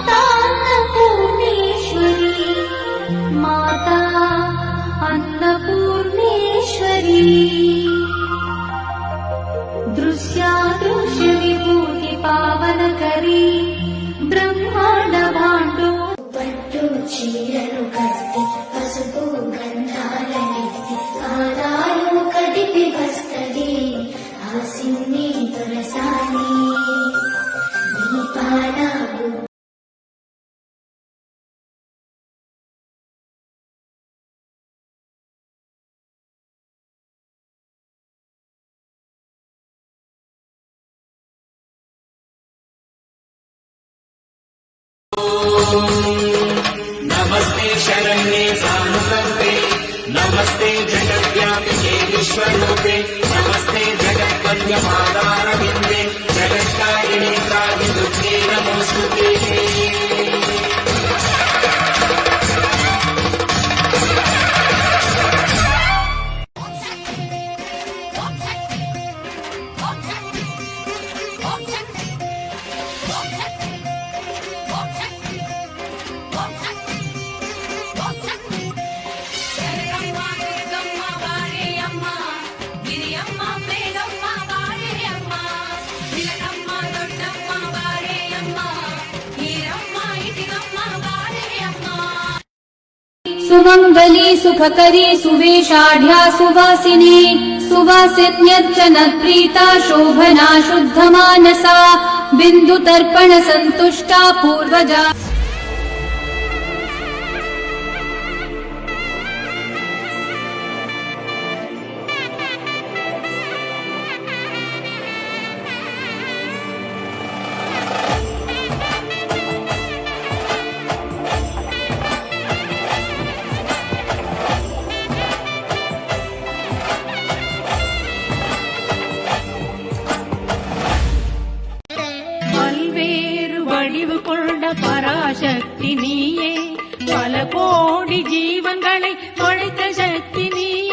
माता अन्नपूर्णेश्वरी माता अन्नपूर्णेश्वरी दृश्यादृश्य विभूति पावनकरी ब्रह्मांड भांडो पट्टू चीरनु कस्ति पसुपु गंधालनेति आदारु कदिपि वस्तदि आसिन्नि तुलसानि दीपाना नमस्ते शरण्ये सानुकंपे नमस्ते जगद्व्यापिके विश्वरूपे नमस्ते जगत्पद्मपादारविन्दे जगत्कारिणे त्राहिदुर्गे नमोऽस्तुते सुमंगली सुखकरी सुवेशाढ्या सुवासिनी सुवासिन्यर्चन प्रीता शोभना शुद्धमानसा बिन्दुतर्पण सन्तुष्टा पूर्वजा வடிவு கொண்ட பராசக்தி நீயே பல கோடி ஜீவன்களை தொலைத்த சக்தி நீயே